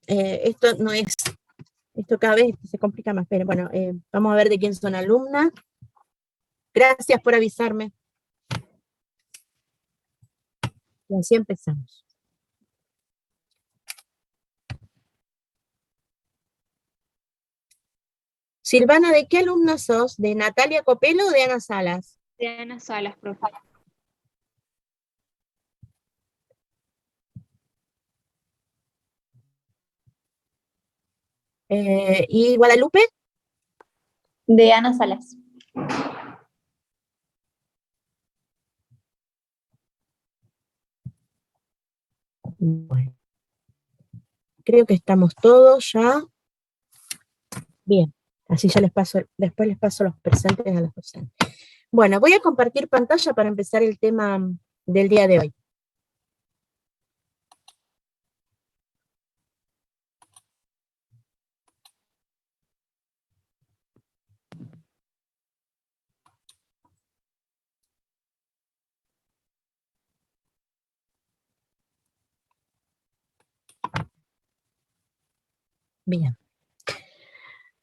esto no es, esto cada vez se complica más, pero bueno, vamos a ver de quién son alumnas. Gracias por avisarme. Y así empezamos. Silvana, ¿de qué alumna sos? ¿De Natalia Copelo o de Ana Salas? De Ana Salas, profe. ¿Y Guadalupe? De Ana Salas. Bueno, creo que estamos todos ya. Bien, así ya les paso, después les paso los presentes a los docentes. Bueno, voy a compartir pantalla para empezar el tema del día de hoy. Bien.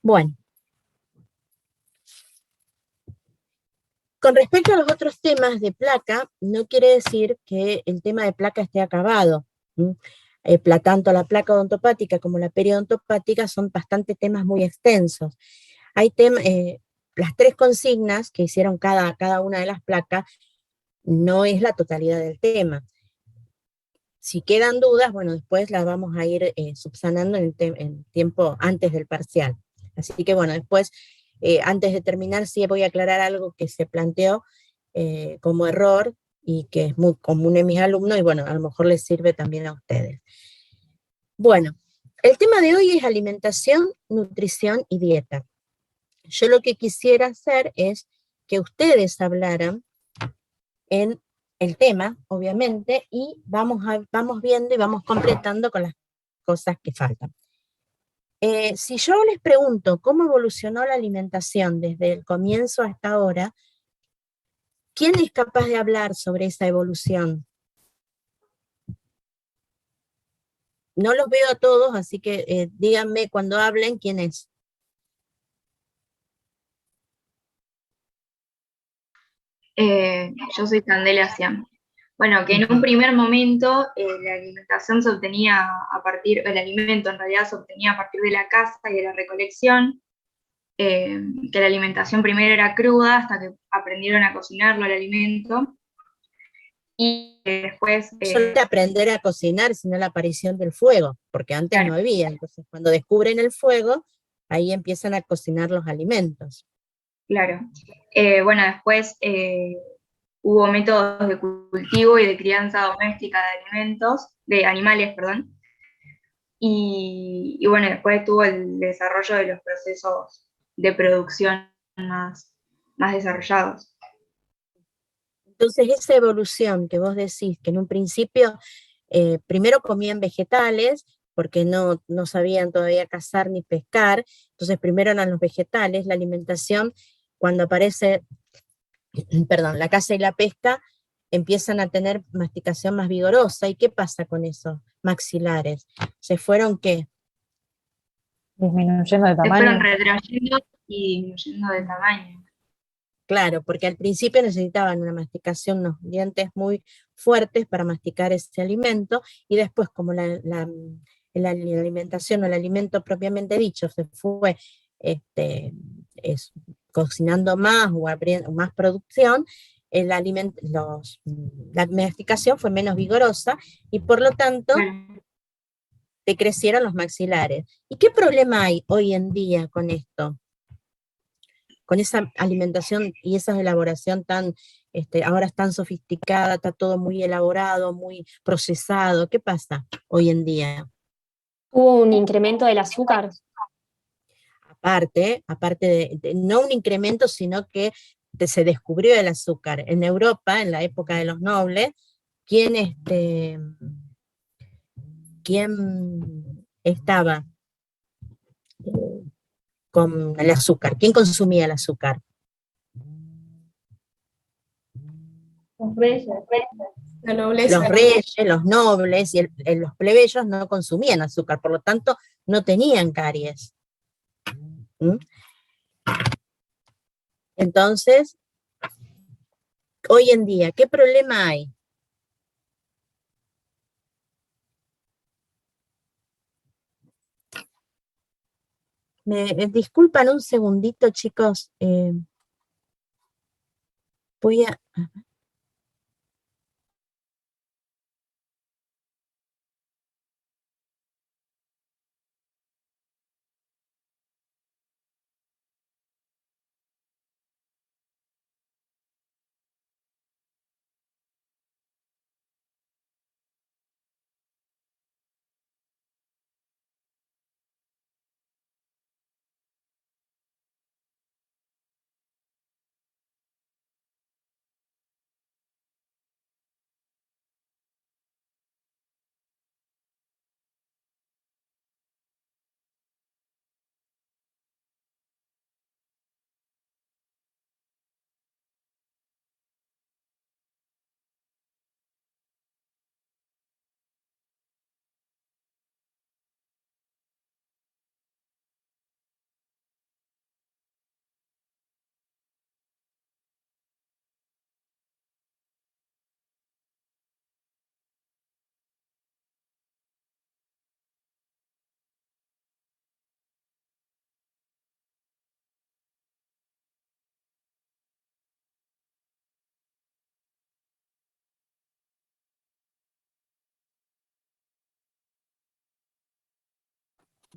Bueno. Con respecto a los otros temas de placa, no quiere decir que el tema de placa esté acabado. Tanto la placa odontopática como la periodontopática son bastante temas muy extensos. Hay las 3 consignas que hicieron cada una de las placas, no es la totalidad del tema. Si quedan dudas, bueno, después las vamos a ir subsanando en tiempo antes del parcial. Así que bueno, después, antes de terminar, sí voy a aclarar algo que se planteó como error y que es muy común en mis alumnos, y bueno, a lo mejor les sirve también a ustedes. Bueno, el tema de hoy es alimentación, nutrición y dieta. Yo lo que quisiera hacer es que ustedes hablaran en el tema, obviamente, y vamos viendo y vamos completando con las cosas que faltan. Si yo les pregunto cómo evolucionó la alimentación desde el comienzo hasta ahora, ¿quién es capaz de hablar sobre esa evolución? No los veo a todos, así que díganme cuando hablen quién es. Yo soy Candela Siam. Bueno, que en un primer momento la alimentación se obtenía el alimento en realidad se obtenía a partir de la caza y de la recolección, que la alimentación primero era cruda hasta que aprendieron a cocinarlo el alimento, y después... No solo aprender a cocinar, sino la aparición del fuego, porque antes claro. no había, entonces cuando descubren el fuego, ahí empiezan a cocinar los alimentos. Claro. Bueno, después hubo métodos de cultivo y de crianza doméstica de animales, perdón. Y bueno, después tuvo el desarrollo de los procesos de producción más desarrollados. Entonces esa evolución que vos decís, que en un principio primero comían vegetales, porque no sabían todavía cazar ni pescar, entonces primero eran los vegetales, la alimentación, cuando aparece, perdón, la caza y la pesca, empiezan a tener masticación más vigorosa. ¿Y qué pasa con esos maxilares? ¿Se fueron qué? Disminuyendo de Se tamaño. fueron retrayendo y disminuyendo de tamaño. Claro, porque al principio necesitaban una masticación, unos dientes muy fuertes para masticar ese alimento, y después como la alimentación o el alimento propiamente dicho se fue cocinando más o abriendo más producción, la masticación fue menos vigorosa y por lo tanto decrecieron los maxilares. ¿Y qué problema hay hoy en día con esto? Con esa alimentación y esa elaboración ahora es tan sofisticada, está todo muy elaborado, muy procesado. ¿Qué pasa hoy en día? Hubo un incremento del azúcar. Aparte no un incremento, sino que se descubrió el azúcar. En Europa, en la época de los nobles, ¿quién estaba con el azúcar? ¿Quién consumía el azúcar? Los reyes. La nobleza. Los reyes, los nobles y los plebeyos no consumían azúcar, por lo tanto no tenían caries. ¿Mm? Entonces, hoy en día, ¿qué problema hay? Me disculpan un segundito, chicos. Voy a...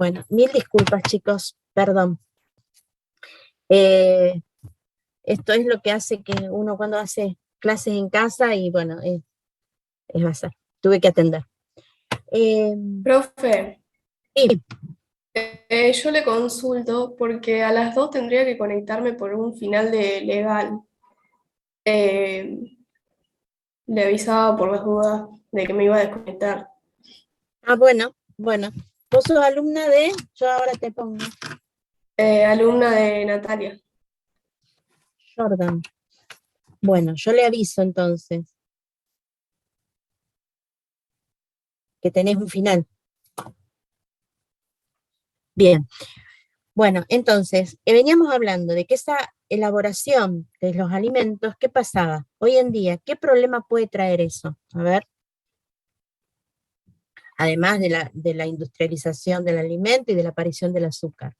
Bueno, mil disculpas, chicos, perdón. Esto es lo que hace que uno cuando hace clases en casa y bueno, es bazar. Tuve que atender. Profe, Sí, yo le consulto porque a las 2 tendría que conectarme por un final de legal. Eh, Le avisaba por las dudas de que me iba a desconectar. bueno. Vos sos alumna de, yo ahora te pongo, Alumna de Natalia. Jordan. Bueno, yo le aviso entonces que tenés un final. Bien, bueno, entonces, veníamos hablando de que esa elaboración de los alimentos, ¿qué pasaba? Hoy en día, ¿qué problema puede traer eso? A ver, además de la industrialización del alimento y de la aparición del azúcar.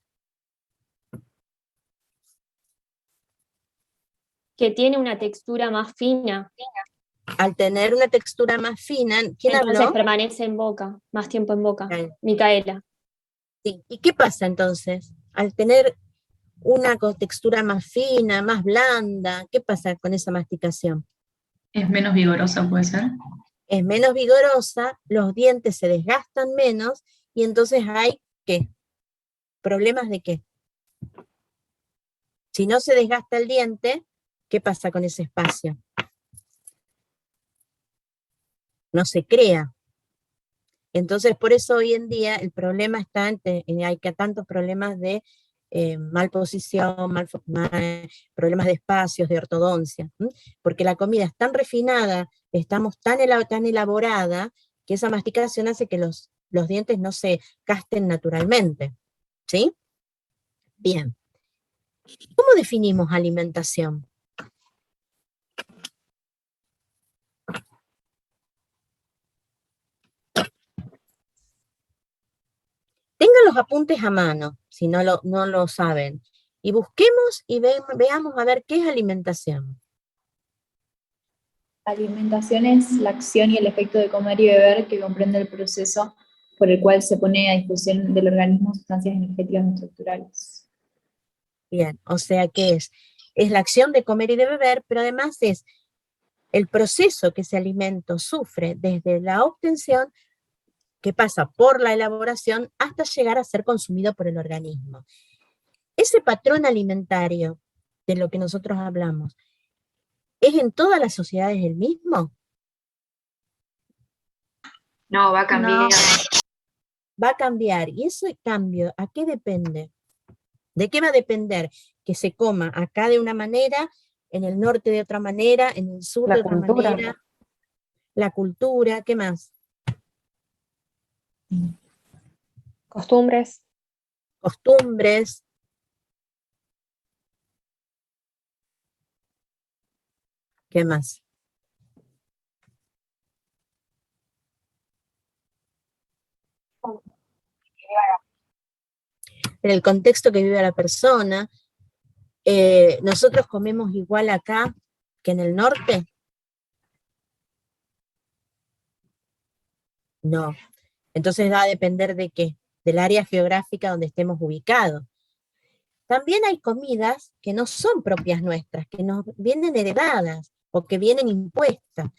Que tiene una textura más fina, Al tener una textura más fina, ¿quién entonces habló? permanece en boca, más tiempo en boca. Micaela. Micaela. Sí. ¿Y qué pasa entonces? Al tener una textura más fina, más blanda, ¿qué pasa con esa masticación? Es menos vigorosa, puede ser. Es menos vigorosa, los dientes se desgastan menos y entonces hay, ¿qué? ¿Problemas de qué? Si no se desgasta el diente, ¿qué pasa con ese espacio? No se crea. Entonces, por eso hoy en día el problema está hay que tantos problemas de malposición, problemas de espacios, de ortodoncia, porque la comida es tan refinada, estamos tan elaborada, que esa masticación hace que los dientes no se casten naturalmente. ¿Sí? Bien. ¿Cómo definimos alimentación? Tengan los apuntes a mano, si no lo saben, y busquemos y veamos a ver qué es alimentación. Alimentación es la acción y el efecto de comer y beber que comprende el proceso por el cual se pone a disposición del organismo sustancias energéticas o estructurales. Bien, o sea que es la acción de comer y de beber, pero además es el proceso que ese alimento sufre desde la obtención, que pasa por la elaboración, hasta llegar a ser consumido por el organismo. Ese patrón alimentario de lo que nosotros hablamos, ¿es en todas las sociedades el mismo? No, va a cambiar. Va a cambiar. ¿Y ese cambio a qué depende? ¿De qué va a depender? Que se coma acá de una manera, en el norte de otra manera, en el sur de otra manera. la cultura, ¿qué más? Costumbres. Costumbres. ¿Qué más? En el contexto que vive la persona. ¿Nosotros comemos igual acá que en el norte? No. Entonces va a depender de qué, del área geográfica donde estemos ubicados. También hay comidas que no son propias nuestras, que nos vienen heredadas o que vienen impuestas.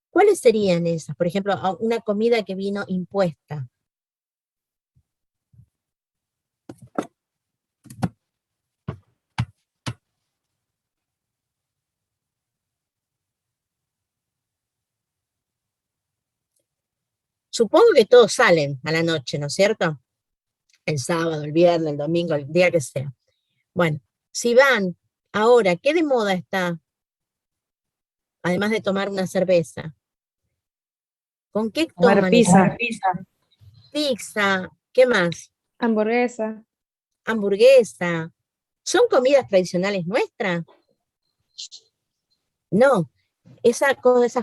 ¿Cuáles serían esas? Por ejemplo, una comida que vino impuesta. Supongo que todos salen a la noche, ¿no es cierto? El sábado, el viernes, el domingo, el día que sea. Bueno, si van ahora, ¿qué de moda está? Además de tomar una cerveza. ¿Con qué Comer toman pizza. pizza? ¿Qué más? Hamburguesa. Hamburguesa. ¿Son comidas tradicionales nuestras? No. Esas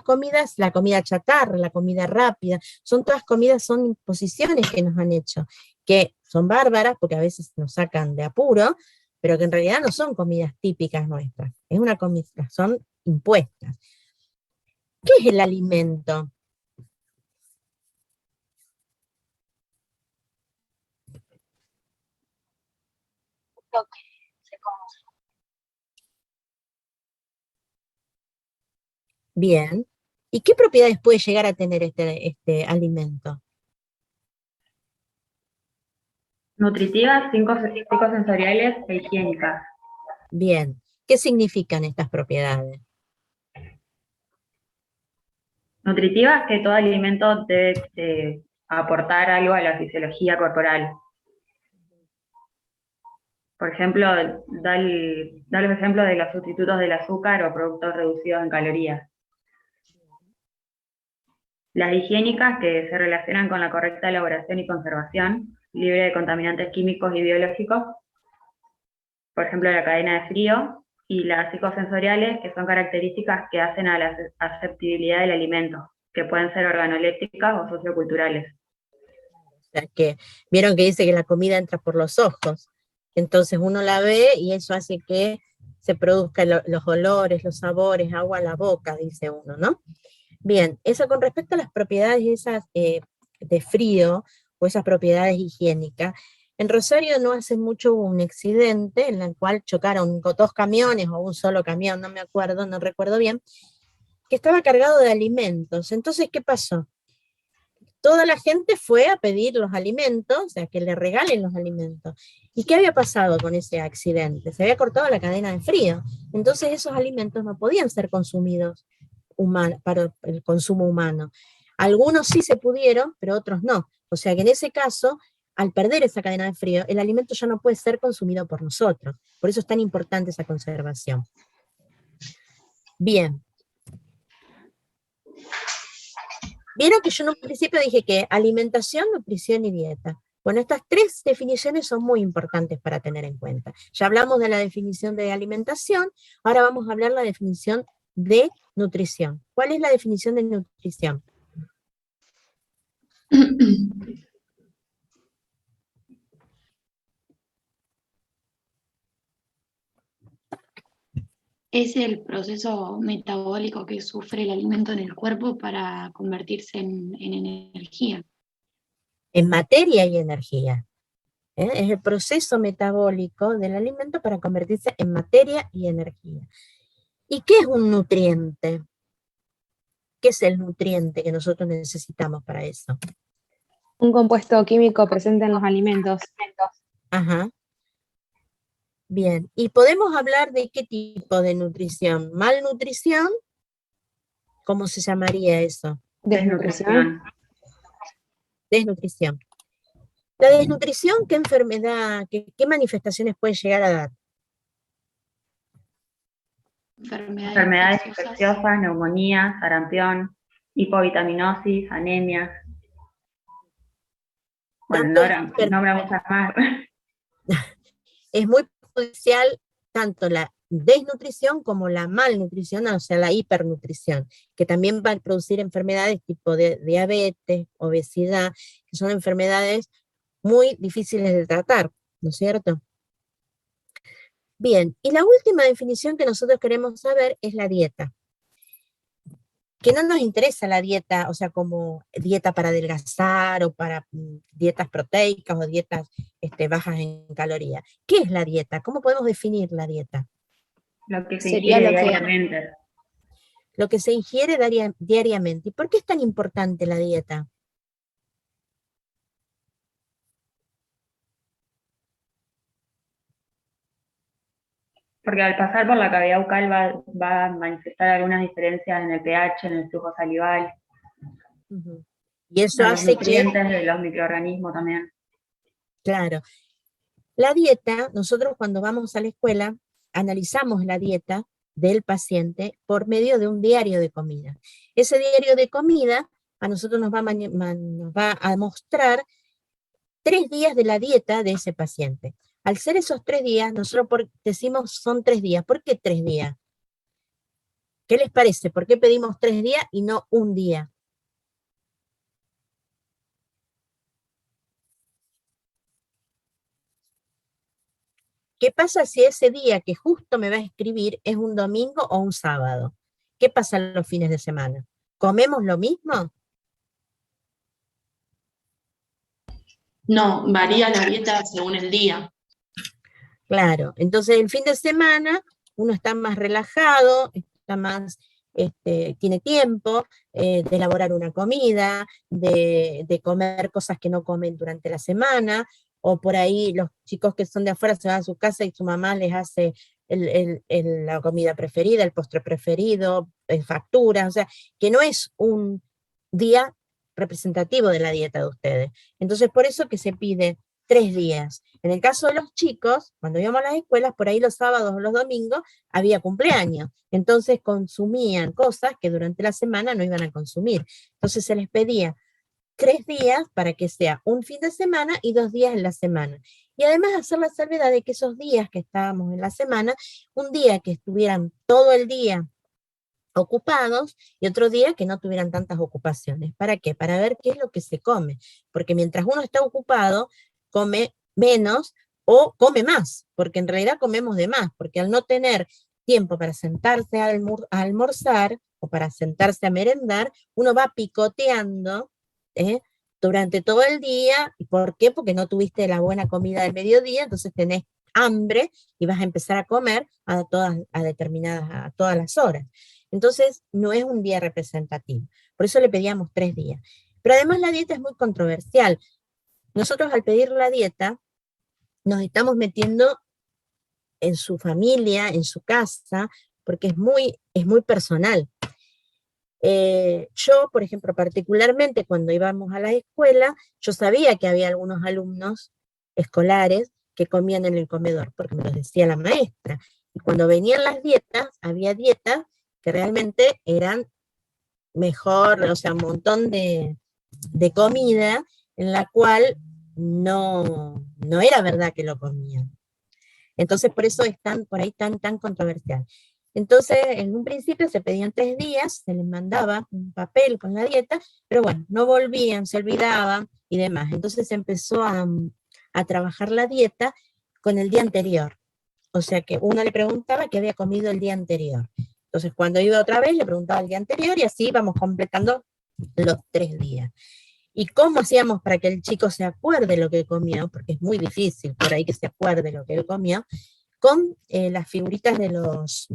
comidas, la comida chatarra, la comida rápida, son todas comidas, son imposiciones que nos han hecho, que son bárbaras porque a veces nos sacan de apuro, pero que en realidad no son comidas típicas nuestras. Es una comida, son impuestas. ¿Qué es el alimento? Lo que se conoce. Bien. ¿Y qué propiedades puede llegar a tener este alimento? Nutritivas, psicosensoriales e higiénicas. Bien. ¿Qué significan estas propiedades? Nutritivas, que todo alimento debe aportar algo a la fisiología corporal. Por ejemplo, da los ejemplos de los sustitutos del azúcar o productos reducidos en calorías. Las higiénicas, que se relacionan con la correcta elaboración y conservación, libre de contaminantes químicos y biológicos, por ejemplo, la cadena de frío, y las psicosensoriales, que son características que hacen a la aceptabilidad del alimento, que pueden ser organolépticas o socioculturales. O sea, que vieron que dice que la comida entra por los ojos, entonces uno la ve y eso hace que se produzcan los olores, los sabores, agua a la boca, dice uno, ¿no? Bien, eso con respecto a las propiedades esas de frío o esas propiedades higiénicas. En Rosario no hace mucho hubo un accidente en el cual chocaron dos camiones o un solo camión, no me acuerdo, no recuerdo bien, que estaba cargado de alimentos. Entonces, ¿qué pasó? Toda la gente fue a pedir los alimentos, o sea, que le regalen los alimentos. ¿Y qué había pasado con ese accidente? Se había cortado la cadena de frío. Entonces esos alimentos no podían ser consumidos para el consumo humano. Algunos sí se pudieron, pero otros no. O sea que en ese caso, al perder esa cadena de frío, el alimento ya no puede ser consumido por nosotros. Por eso es tan importante esa conservación. Bien. Vieron que yo en un principio dije que alimentación, nutrición y dieta. Bueno, estas tres definiciones son muy importantes para tener en cuenta. Ya hablamos de la definición de alimentación, ahora vamos a hablar de la definición de nutrición. ¿Cuál es la definición de nutrición? Es el proceso metabólico que sufre el alimento en el cuerpo para convertirse en energía. En materia y energía. Es el proceso metabólico del alimento para convertirse en materia y energía. ¿Y qué es un nutriente? ¿Qué es el nutriente que nosotros necesitamos para eso? Un compuesto químico presente en los alimentos. Ajá. Bien, y podemos hablar de qué tipo de nutrición. ¿Malnutrición? ¿Cómo se llamaría eso? Desnutrición. Desnutrición. La desnutrición, ¿qué enfermedad, qué manifestaciones puede llegar a dar? Enfermedades Enfermedades infecciosas. infecciosas, neumonía, sarampión. hipovitaminosis, anemia. Bueno, Tanto no habrá muchas más. es muy perjudicial tanto la desnutrición como la malnutrición, o sea, la hipernutrición, que también va a producir enfermedades tipo de diabetes, obesidad, que son enfermedades muy difíciles de tratar, ¿no es cierto? Bien, y la última definición que nosotros queremos saber es la dieta. Que no nos interesa la dieta, o sea, como dieta para adelgazar o para dietas proteicas o dietas bajas en calorías. ¿Qué es la dieta? ¿Cómo podemos definir la dieta? Lo que se Sería ingiere lo que- diariamente. Lo que se ingiere diariamente. ¿Y por qué es tan importante la dieta? Porque al pasar por la cavidad bucal va a manifestar algunas diferencias en el pH, en el flujo salival, Ujú. Y eso en los hace que, nutrientes de los microorganismos también. claro, la dieta, nosotros cuando vamos a la escuela, analizamos la dieta del paciente por medio de un diario de comida. Ese diario de comida a nosotros nos va a mostrar 3 días de la dieta de ese paciente. Al ser esos 3 días, nosotros decimos son 3 días. ¿Por qué 3 días? ¿Qué les parece? ¿Por qué pedimos 3 días y no un día? ¿Qué pasa si ese día que justo me va a escribir es un domingo o un sábado? ¿Qué pasa los fines de semana? ¿Comemos lo mismo? No, varía la dieta según el día. Claro, entonces el fin de semana uno está más relajado, está más, tiene tiempo de elaborar una comida, de comer cosas que no comen durante la semana, o por ahí los chicos que son de afuera se van a su casa y su mamá les hace la comida preferida, el postre preferido, facturas, o sea, que no es un día representativo de la dieta de ustedes. Entonces, por eso que se pide 3 días. En el caso de los chicos, cuando íbamos a las escuelas, por ahí los sábados o los domingos había cumpleaños. Entonces consumían cosas que durante la semana no iban a consumir. Entonces se les pedía 3 días para que sea un fin de semana y 2 días en la semana. Y además hacer la salvedad de que esos días que estábamos en la semana, un día que estuvieran todo el día ocupados y otro día que no tuvieran tantas ocupaciones. ¿Para qué? Para ver qué es lo que se come. Porque mientras uno está ocupado, come menos o come más, porque en realidad comemos de más, porque al no tener tiempo para sentarse a almorzar o para sentarse a merendar, uno va picoteando durante todo el día. ¿Y por qué? Porque no tuviste la buena comida del mediodía, entonces tenés hambre y vas a empezar a comer a todas las horas. Entonces, no es un día representativo. Por eso le pedíamos 3 días. Pero además la dieta es muy controversial. Nosotros al pedir la dieta, nos estamos metiendo en su familia, en su casa, porque es muy personal. Yo, por ejemplo, particularmente cuando íbamos a la escuela, yo sabía que había algunos alumnos escolares que comían en el comedor, porque me lo decía la maestra. Y cuando venían las dietas, había dietas que realmente eran mejor, o sea, un montón de comida en la cual no era verdad que lo comían. Entonces, por eso es por ahí tan controversial. Entonces, en un principio se pedían 3 días, se les mandaba un papel con la dieta, pero bueno, no volvían, se olvidaban y demás. Entonces se empezó a trabajar la dieta con el día anterior. O sea que uno le preguntaba qué había comido el día anterior. Entonces, cuando iba otra vez, le preguntaba el día anterior y así íbamos completando los 3 días. ¿Y cómo hacíamos para que el chico se acuerde lo que comió? Porque es muy difícil por ahí que se acuerde lo que él comió, con las figuritas de los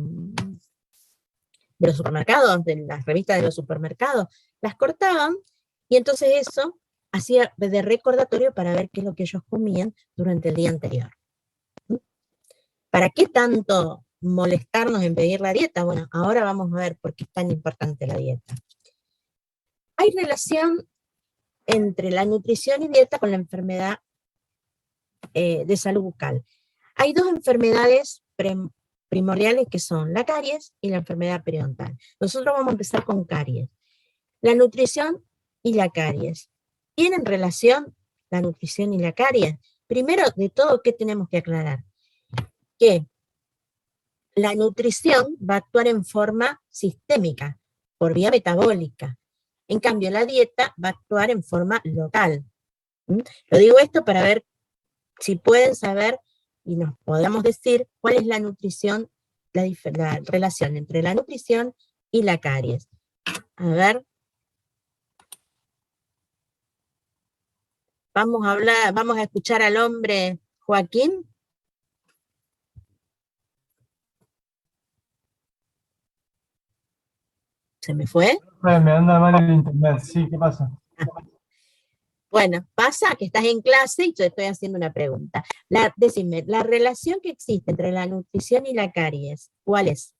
supermercados, de las revistas de los supermercados, las cortaban y entonces eso hacía de recordatorio para ver qué es lo que ellos comían durante el día anterior. ¿Para qué tanto molestarnos en pedir la dieta? Bueno, ahora vamos a ver por qué es tan importante la dieta. Hay relación entre la nutrición y dieta con la enfermedad de salud bucal. Hay dos enfermedades primordiales que son la caries y la enfermedad periodontal. Nosotros vamos a empezar con caries. La nutrición y la caries. ¿Tienen relación la nutrición y la caries? Primero de todo, ¿qué tenemos que aclarar? Que la nutrición va a actuar en forma sistémica, por vía metabólica. En cambio, la dieta va a actuar en forma local. Lo digo esto para ver si pueden saber y nos podamos decir cuál es la nutrición, la relación entre la nutrición y la caries. A ver. Vamos a escuchar al hombre Joaquín. ¿Se me fue? Me anda mal el internet, sí, ¿qué pasa? Bueno, pasa que estás en clase y yo estoy haciendo una pregunta. Decime, la relación que existe entre la nutrición y la caries, ¿cuál es?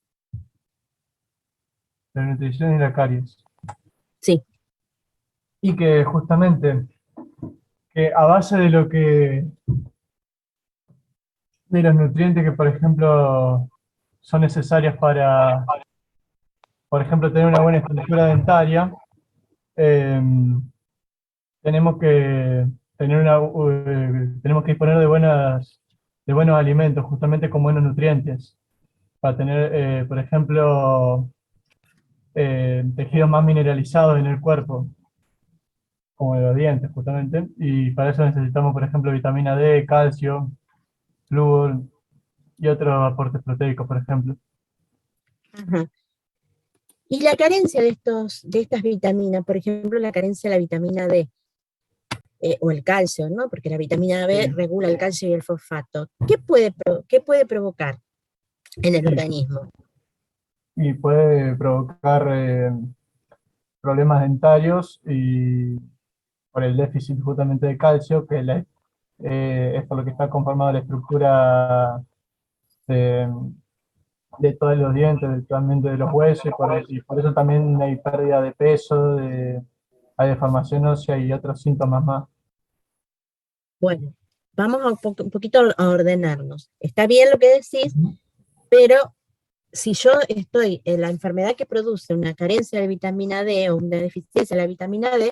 La nutrición y la caries. Sí. Y que justamente, que a base de de los nutrientes que, por ejemplo, son necesarios para, por ejemplo, tener una buena estructura dentaria, tenemos que tenemos que disponer de buenos alimentos, justamente con buenos nutrientes, para tener, por ejemplo, tejidos más mineralizados en el cuerpo, como de los dientes, justamente, y para eso necesitamos, por ejemplo, vitamina D, calcio, flúor y otros aportes proteicos, por ejemplo. Ajá. Y la carencia de estas vitaminas, por ejemplo, la carencia de la vitamina D, o el calcio, ¿no? Porque la vitamina B regula el calcio y el fosfato. ¿Qué puede provocar en el organismo? Y puede provocar problemas dentarios y por el déficit justamente de calcio, que es por lo que está conformada la estructura de, de todos los dientes, también de los huesos, y por eso también hay pérdida de peso, hay deformación ósea y otros síntomas más. Bueno, vamos un poquito a ordenarnos. Está bien lo que decís, pero si yo estoy en la enfermedad que produce una carencia de vitamina D o una deficiencia de la vitamina D,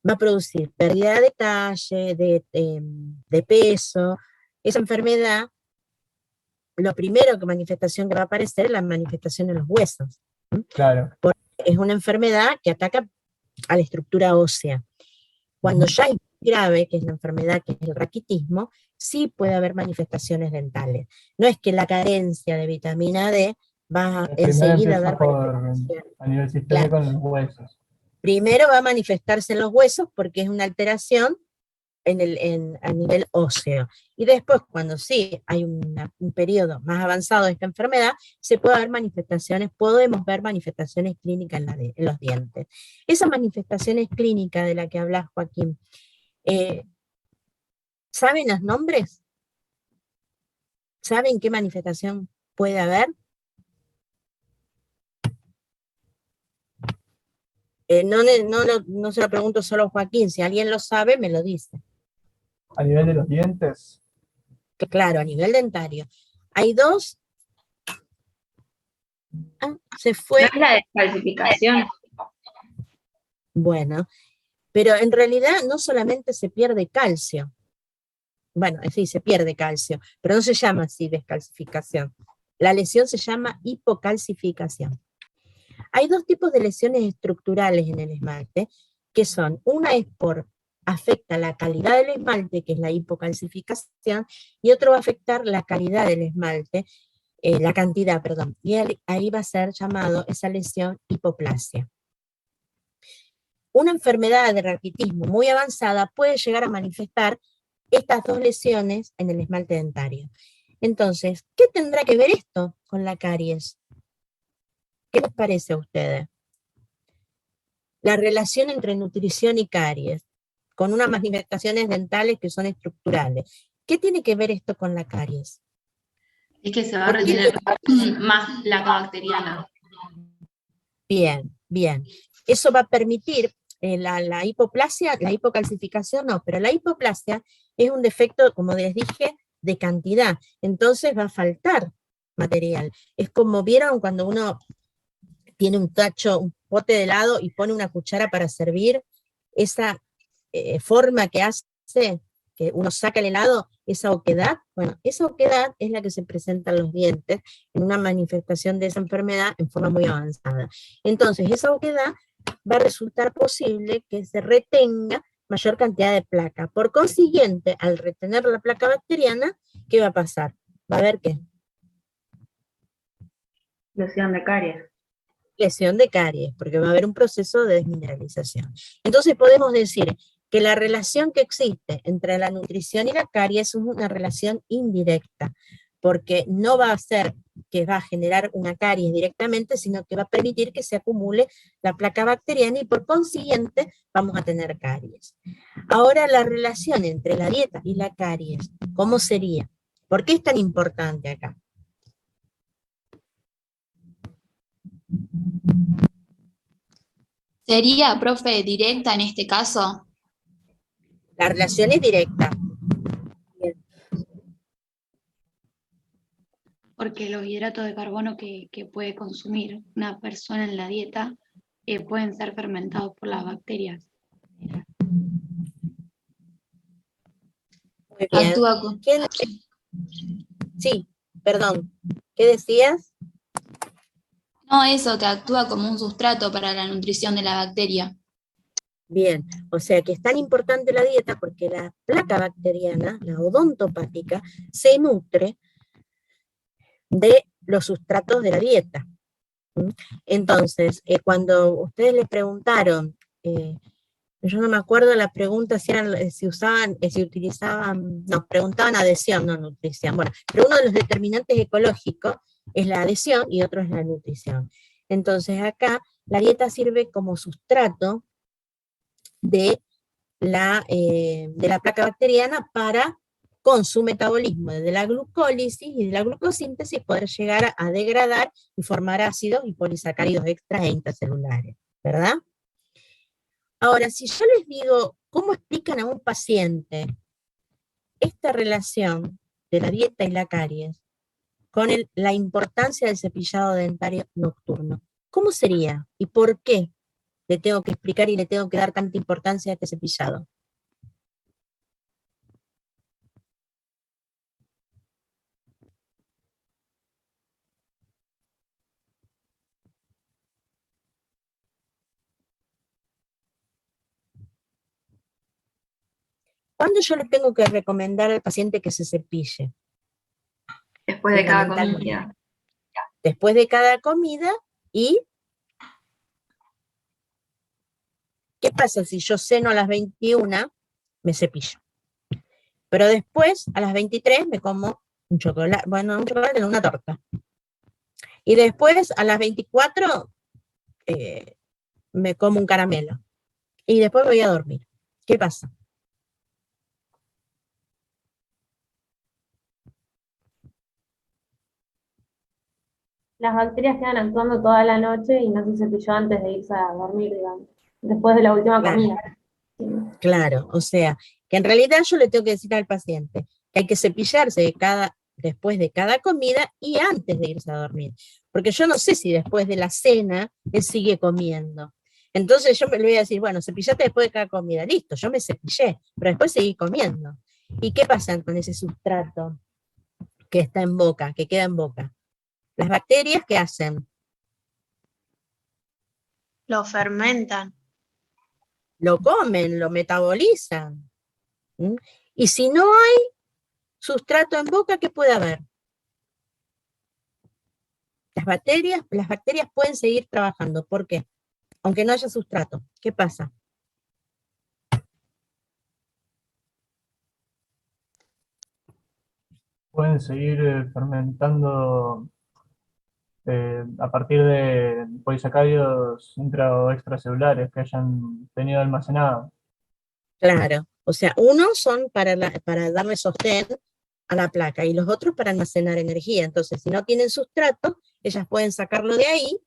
va a producir pérdida de talle, de peso. Esa enfermedad, lo primero que manifestación que va a aparecer es la manifestación en los huesos. Claro. Porque es una enfermedad que ataca a la estructura ósea. Cuando ya es grave, que es la enfermedad que es el raquitismo, sí puede haber manifestaciones dentales. No es que la carencia de vitamina D va enseguida a dar manifestaciones. A nivel sistémico, claro, en los huesos. Primero va a manifestarse en los huesos porque es una alteración a nivel óseo. Y después, cuando sí hay un periodo más avanzado de esta enfermedad, podemos ver manifestaciones clínicas en los dientes. Esas manifestaciones clínicas de las que hablas, Joaquín, ¿saben los nombres? ¿Saben qué manifestación puede haber? No se lo pregunto solo a Joaquín, si alguien lo sabe, me lo dice. ¿A nivel de los dientes? Claro, a nivel dentario. Hay dos. Se fue. ¿No es la descalcificación? Bueno, pero en realidad no solamente se pierde calcio. Bueno, sí, se pierde calcio, pero no se llama así descalcificación. La lesión se llama hipocalcificación. Hay dos tipos de lesiones estructurales en el esmalte, que son, una es afecta la calidad del esmalte, que es la hipocalcificación, y otro va a afectar la calidad del esmalte, la cantidad, perdón, y ahí va a ser llamado esa lesión hipoplasia. Una enfermedad de raquitismo muy avanzada puede llegar a manifestar estas dos lesiones en el esmalte dentario. Entonces, ¿qué tendrá que ver esto con la caries? ¿Qué les parece a ustedes? La relación entre nutrición y caries, con unas manifestaciones dentales que son estructurales. ¿Qué tiene que ver esto con la caries? Es que se va a retener más placa bacteriana. Bien, bien. Eso va a permitir la hipoplasia, la hipocalcificación no, pero la hipoplasia es un defecto, como les dije, de cantidad. Entonces va a faltar material. Es como vieron cuando uno tiene un tacho pote de helado y pone una cuchara para servir, esa forma que hace, que uno saca el helado, esa oquedad, bueno, esa oquedad es la que se presenta en los dientes, en una manifestación de esa enfermedad en forma muy avanzada. Entonces, esa oquedad va a resultar posible que se retenga mayor cantidad de placa. Por consiguiente, al retener la placa bacteriana, ¿qué va a pasar? Va a haber ¿qué? Lesión de caries. Lesión de caries, porque va a haber un proceso de desmineralización. Entonces podemos decir que la relación que existe entre la nutrición y la caries es una relación indirecta, porque no va a ser que va a generar una caries directamente, sino que va a permitir que se acumule la placa bacteriana y por consiguiente vamos a tener caries. Ahora la relación entre la dieta y la caries, ¿cómo sería? ¿Por qué es tan importante acá? ¿Sería, profe, directa en este caso? La relación es directa. Porque los hidratos de carbono que puede consumir una persona en la dieta pueden ser fermentados por las bacterias. Muy bien. Actúa con... Sí, perdón. ¿Qué decías? No, eso, que actúa como un sustrato para la nutrición de la bacteria. Bien, o sea que es tan importante la dieta porque la placa bacteriana, la odontopática, se nutre de los sustratos de la dieta. ¿Mm? Entonces, cuando ustedes le preguntaron, yo no me acuerdo la pregunta si eran, si usaban, si utilizaban, no, preguntaban adhesión, no nutrición. Bueno, pero uno de los determinantes ecológicos es la adhesión y otro es la nutrición. Entonces acá la dieta sirve como sustrato de la placa bacteriana para, con su metabolismo de la glucólisis y de la glucosíntesis, poder llegar a degradar y formar ácidos y polisacáridos extra e intracelulares, ¿verdad? Ahora, si yo les digo, ¿cómo explican a un paciente esta relación de la dieta y la caries con la importancia del cepillado dentario nocturno? ¿Cómo sería? ¿Y por qué le tengo que explicar y le tengo que dar tanta importancia a este cepillado? ¿Cuándo yo le tengo que recomendar al paciente que se cepille? Después de cada Fundamentalmente. comida. Después de cada comida. ¿Y qué pasa si yo ceno a las 21? Me cepillo. Pero después, a las 23, me como un chocolate, bueno, un chocolate, no, una torta. Y después, a las 24, me como un caramelo. Y después voy a dormir. ¿Qué pasa? Las bacterias quedan actuando toda la noche y no se cepilló antes de irse a dormir, digamos, después de la última comida. Claro, o sea, que en realidad yo le tengo que decir al paciente que hay que cepillarse después de cada comida y antes de irse a dormir. Porque yo no sé si después de la cena él sigue comiendo. Entonces yo le voy a decir, bueno, cepillate después de cada comida. Listo, yo me cepillé, pero después seguí comiendo. ¿Y qué pasa con ese sustrato que está en boca, que queda en boca? Las bacterias, ¿qué hacen? Lo fermentan. Lo comen, lo metabolizan. ¿Mm? Y si no hay sustrato en boca, ¿qué puede haber? Las bacterias pueden seguir trabajando. ¿Por qué? Aunque no haya sustrato. ¿Qué pasa? Pueden seguir fermentando a partir de polisacáridos intra o extracelulares que hayan tenido almacenado. Claro. O sea, unos son para darle sostén a la placa y los otros para almacenar energía. Entonces, si no tienen sustrato, ellas pueden sacarlo de ahí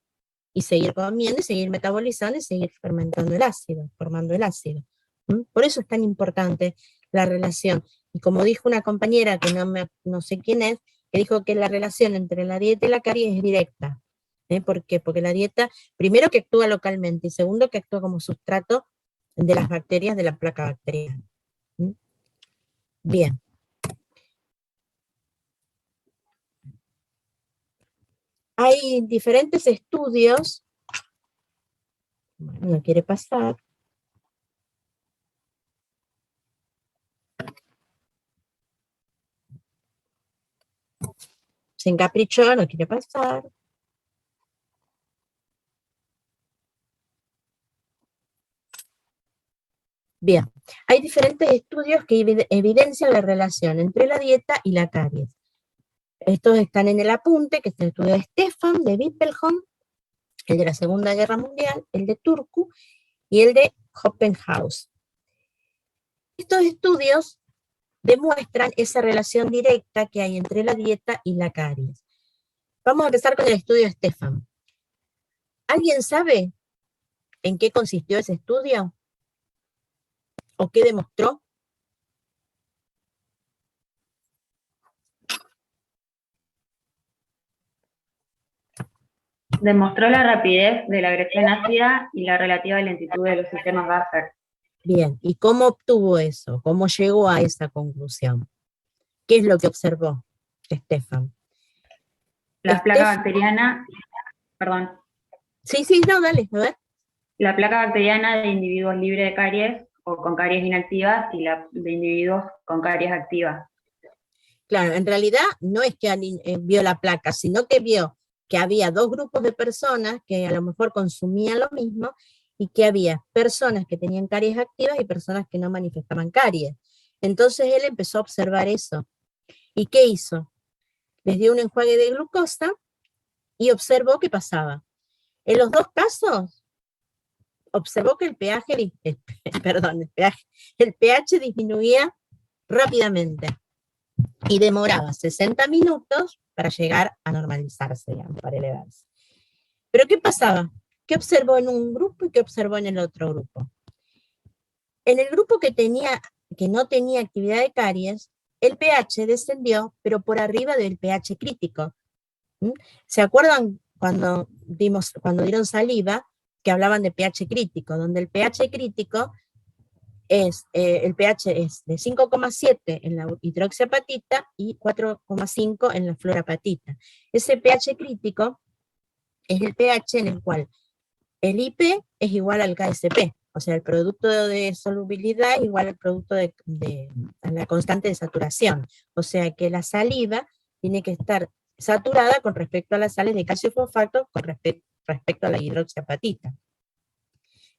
y seguir comiendo y seguir metabolizando y seguir fermentando el ácido, formando el ácido. ¿Mm? Por eso es tan importante la relación. Y como dijo una compañera, que no sé quién es, que dijo que la relación entre la dieta y la caries es directa. ¿Por qué? Porque la dieta, primero que actúa localmente, y segundo que actúa como sustrato de las bacterias de la placa bacteriana. ¿Mm? Bien. Hay diferentes estudios, no quiere pasar. Se encaprichó, no quiere pasar. Bien, hay diferentes estudios que evidencian la relación entre la dieta y la caries. Estos están en el apunte, que es el estudio de Stefan, de Wippelholm, el de la Segunda Guerra Mundial, el de Turku y el de Hoppenhaus. Estos estudios demuestran esa relación directa que hay entre la dieta y la caries. Vamos a empezar con el estudio de Stefan. ¿Alguien sabe en qué consistió ese estudio? ¿O qué demostró? Demostró la rapidez de la agresión ácida y la relativa lentitud de los sistemas buffer. Bien, ¿y cómo obtuvo eso? ¿Cómo llegó a esa conclusión? ¿Qué es lo que observó Stefan? La placa bacteriana, perdón. Sí, no, dale, a ver. La placa bacteriana de individuos libres de caries o con caries inactivas y la de individuos con caries activas. Claro, en realidad no es que vio la placa, sino que vio que había dos grupos de personas que a lo mejor consumían lo mismo y que había personas que tenían caries activas y personas que no manifestaban caries. Entonces él empezó a observar eso. ¿Y qué hizo? Les dio un enjuague de glucosa y observó qué pasaba. En los dos casos, observó que el pH disminuía rápidamente y demoraba 60 minutos para llegar a normalizarse, digamos, para elevarse. Pero ¿qué pasaba? ¿Qué observó en un grupo y qué observó en el otro grupo? En el grupo que no tenía actividad de caries, el pH descendió, pero por arriba del pH crítico. ¿Se acuerdan cuando dieron saliva, que hablaban de pH crítico, donde el pH crítico es, el pH es de 5,7 en la hidroxiapatita y 4,5 en la fluorapatita. Ese pH crítico es el pH en el cual el IP es igual al KSP, o sea, el producto de solubilidad es igual al producto de la constante de saturación. O sea que la saliva tiene que estar saturada con respecto a las sales de calcio fosfato con respecto a la hidroxiapatita.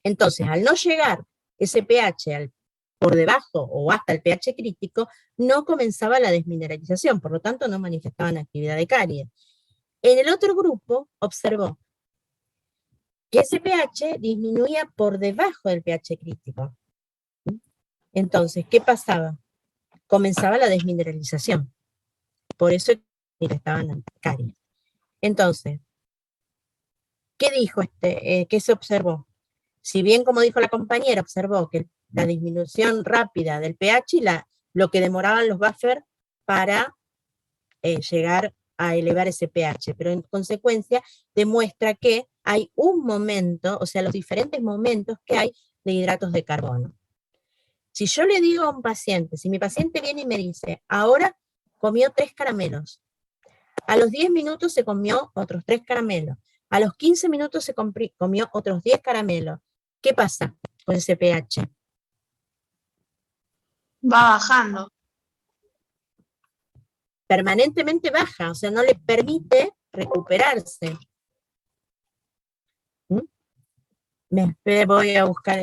Entonces, al no llegar ese pH por debajo o hasta el pH crítico, no comenzaba la desmineralización, por lo tanto no manifestaban actividad de caries. En el otro grupo observó que ese pH disminuía por debajo del pH crítico. Entonces, ¿qué pasaba? Comenzaba la desmineralización. Por eso manifestaban caries. Entonces, ¿qué dijo qué se observó? Si bien, como dijo la compañera, observó que la disminución rápida del pH y lo que demoraban los buffers para llegar a elevar ese pH, pero en consecuencia demuestra que hay un momento, o sea, los diferentes momentos que hay de hidratos de carbono. Si yo le digo a un paciente, si mi paciente viene y me dice, ahora comió 3 caramelos, a los 10 minutos se comió otros 3 caramelos, a los 15 minutos se comió otros 10 caramelos, ¿qué pasa con ese pH? Va bajando. Permanentemente baja, o sea, no le permite recuperarse. Voy a buscar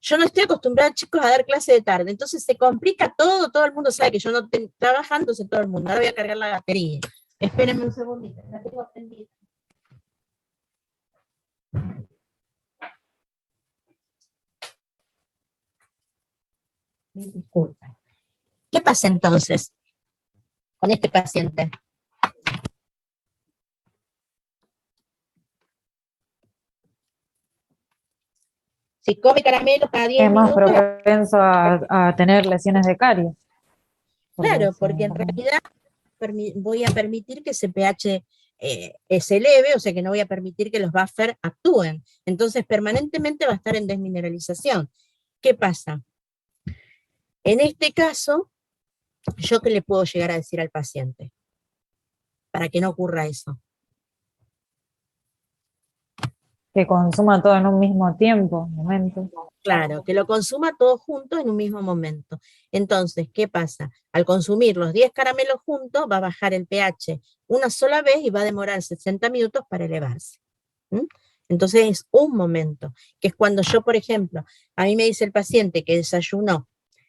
Yo no estoy acostumbrada, chicos, a dar clase de tarde, entonces se complica todo el mundo sabe que yo no estoy trabajando, entonces todo el mundo. Ahora voy a cargar la batería. Espérenme un segundito, la tengo prendida. Disculpa. ¿Qué pasa entonces con este paciente? Si come caramelo cada 10 Es más minutos... propenso a tener lesiones de caries. Claro, porque en realidad voy a permitir que ese pH se eleve, o sea que no voy a permitir que los buffers actúen. Entonces permanentemente va a estar en desmineralización. ¿Qué pasa? En este caso, ¿yo qué le puedo llegar a decir al paciente? Para que no ocurra eso. Que consuma todo en un mismo tiempo, momento. Claro, que lo consuma todo junto en un mismo momento. Entonces, ¿qué pasa? Al consumir los 10 caramelos juntos, va a bajar el pH una sola vez y va a demorar 60 minutos para elevarse. ¿Mm? Entonces es un momento, que es cuando yo, por ejemplo, a mí me dice el paciente que desayunó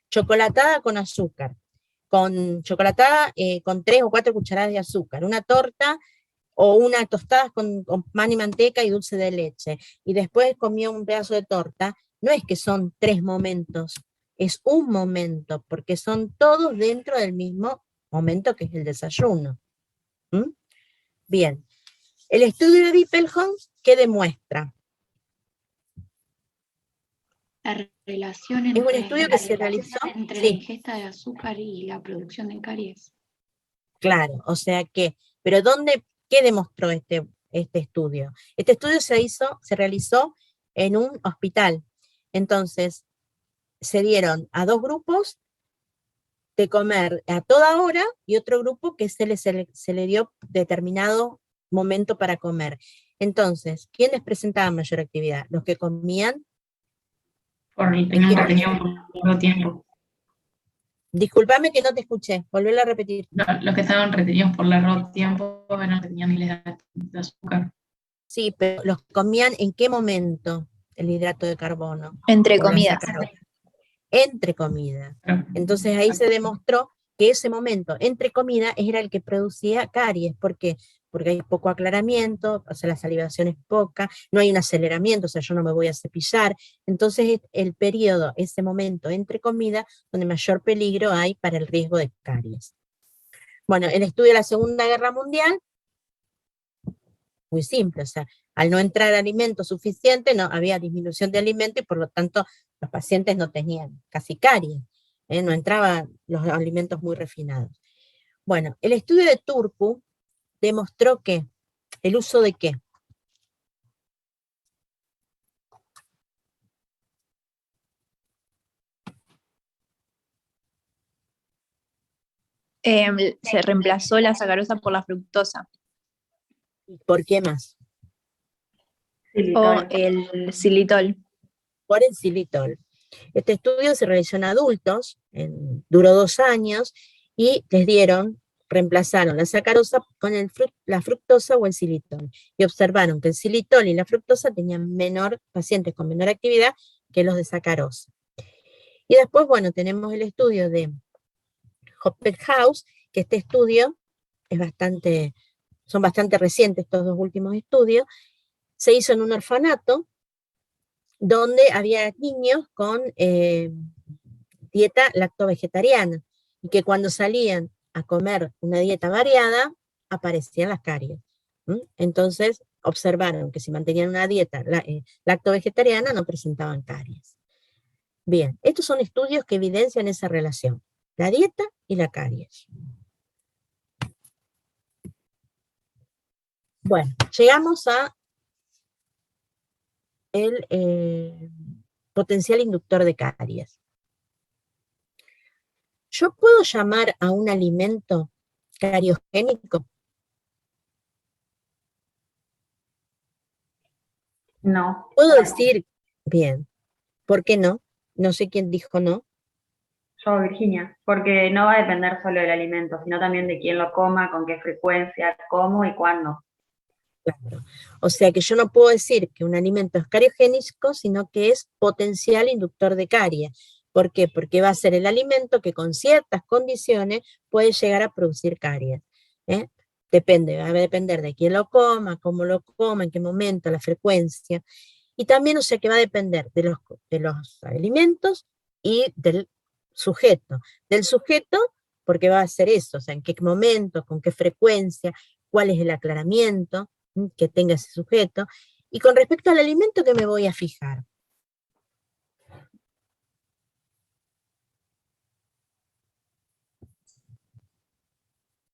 chocolatada con azúcar, con chocolatada con 3 o 4 cucharadas de azúcar, una torta o una tostada con pan y manteca y dulce de leche, y después comió un pedazo de torta, no es que son 3 momentos, es un momento, porque son todos dentro del mismo momento que es el desayuno. ¿Mm? Bien, el estudio de Bippelholz, ¿qué demuestra? La relación Es un entre, estudio que se realizó, entre la sí, ingesta de azúcar y la producción de caries. claro, o sea que, pero ¿qué demostró este estudio? Este estudio se realizó en un hospital. Entonces, se dieron a 2 grupos de comer a toda hora y otro grupo que se le dio determinado momento para comer. Entonces, ¿quiénes presentaban mayor actividad? Los que comían. Tenían retenido por largo tiempo. Discúlpame que no te escuché, volver a repetir. No, los que estaban retenidos por largo tiempo eran los que tenían miles de azúcar. Sí, pero los que comían ¿en qué momento el hidrato de carbono? Entre O la comidas. sacarosa. Entre comidas. Entonces ahí se demostró que ese momento entre comidas era el que producía caries. ¿Por qué? Porque hay poco aclaramiento, o sea, la salivación es poca, no hay un aceleramiento, o sea, yo no me voy a cepillar. Entonces es el periodo, ese momento entre comidas, donde mayor peligro hay para el riesgo de caries. Bueno, el estudio de la Segunda Guerra Mundial, muy simple, o sea, al no entrar alimento suficiente, no había disminución de alimento y por lo tanto los pacientes no tenían casi caries, no entraban los alimentos muy refinados. Bueno, el estudio de Turku demostró que el uso de ¿qué? Se reemplazó la sacarosa por la fructosa. ¿Por qué más? O el xilitol. Por el xilitol. Este estudio se realizó en adultos, duró 2 años, y reemplazaron la sacarosa con la fructosa o el xilitol, y observaron que el xilitol y la fructosa tenían pacientes con menor actividad que los de sacarosa. Y después, bueno, tenemos el estudio de Hoppenhaus, que este estudio son bastante recientes estos 2 últimos estudios, se hizo en un orfanato, donde había niños con dieta lacto-vegetariana, y que cuando salían a comer una dieta variada, aparecían las caries. Entonces, observaron que si mantenían una dieta lacto-vegetariana, no presentaban caries. Bien, estos son estudios que evidencian esa relación, la dieta y la caries. Bueno, llegamos a el potencial inductor de caries. ¿Yo puedo llamar a un alimento cariogénico? No. ¿Puedo decir, bien, por qué no? No sé quién dijo no. Yo, Virginia, porque no va a depender solo del alimento, sino también de quién lo coma, con qué frecuencia, cómo y cuándo. Claro. O sea que yo no puedo decir que un alimento es cariogénico, sino que es potencial inductor de caries. ¿Por qué? Porque va a ser el alimento que con ciertas condiciones puede llegar a producir caries. Va a depender de quién lo coma, cómo lo coma, en qué momento, la frecuencia. Y también, o sea, que va a depender de los alimentos y del sujeto. Del sujeto, porque va a ser eso, o sea, en qué momento, con qué frecuencia, cuál es el aclaramiento que tenga ese sujeto. Y con respecto al alimento, ¿qué me voy a fijar?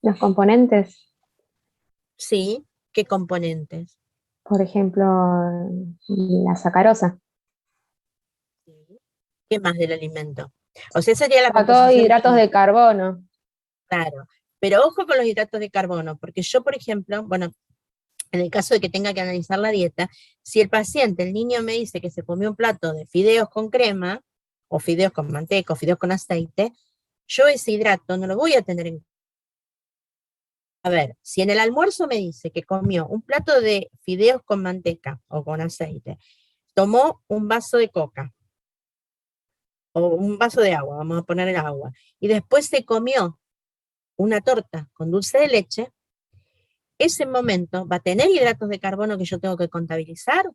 Los componentes. ¿Sí? ¿Qué componentes? Por ejemplo, la sacarosa. ¿Qué más del alimento? O sea, esa sería la A todos composición hidratos química. de carbono. Claro, pero ojo con los hidratos de carbono, porque yo, por ejemplo, bueno, en el caso de que tenga que analizar la dieta, si el paciente, el niño me dice que se comió un plato de fideos con crema, o fideos con manteca, o fideos con aceite, yo ese hidrato no lo voy a tener en cuenta. A ver, si en el almuerzo me dice que comió un plato de fideos con manteca o con aceite, tomó un vaso de coca, o un vaso de agua, vamos a poner el agua, y después se comió una torta con dulce de leche, ese momento va a tener hidratos de carbono que yo tengo que contabilizar,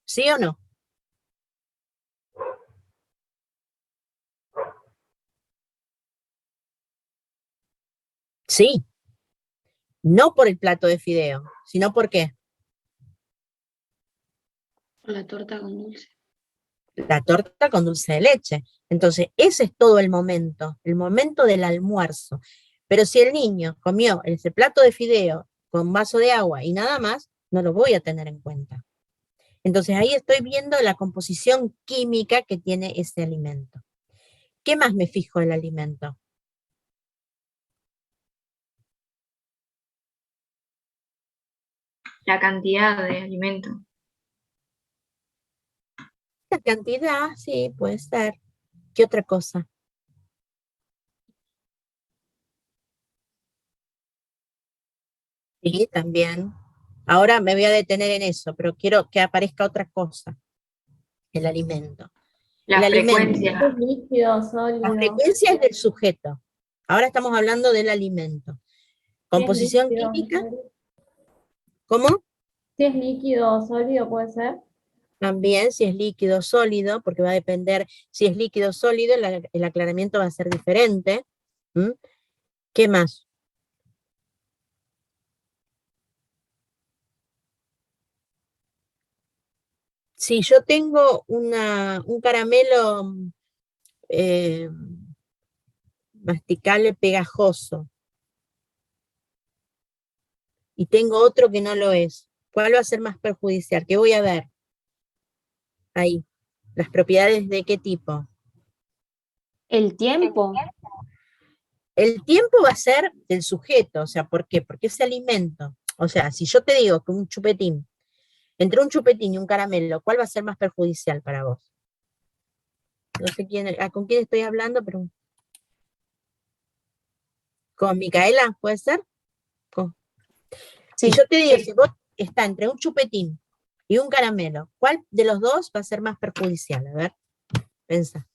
¿sí o no? Sí, no por el plato de fideo, sino por qué. La torta con dulce. La torta con dulce de leche. Entonces, ese es todo el momento del almuerzo. Pero si el niño comió ese plato de fideo con vaso de agua y nada más, no lo voy a tener en cuenta. Entonces, ahí estoy viendo la composición química que tiene ese alimento. ¿Qué más me fijo del alimento? La cantidad de alimento. La cantidad, sí, puede ser. ¿Qué otra cosa? Sí, también. Ahora me voy a detener en eso, pero quiero que aparezca otra cosa, el alimento. El La alimento, frecuencia. Es líquido, la sólido. frecuencia es del sujeto. Ahora estamos hablando del alimento. Si es Composición líquido, química, ¿cómo? si es líquido o sólido, puede ser. También si es líquido o sólido, porque va a depender, si es líquido o sólido, el aclaramiento va a ser diferente. ¿Mm? ¿Qué más? Si yo tengo un caramelo eh, masticable pegajoso y tengo otro que no lo es, ¿cuál va a ser más perjudicial? ¿Qué voy a ver ahí? ¿Las propiedades de qué tipo? El tiempo. El tiempo va a ser del sujeto, o sea, ¿por qué? Porque ese alimento, o sea, si yo te digo que un chupetín, entre un chupetín y un caramelo, ¿cuál va a ser más perjudicial para vos? No sé con quién estoy hablando, pero con Micaela, ¿puede ser? Si Sí. yo te digo, si vos está entre un chupetín y un caramelo, ¿cuál de los dos va a ser más perjudicial? A ver, pensa.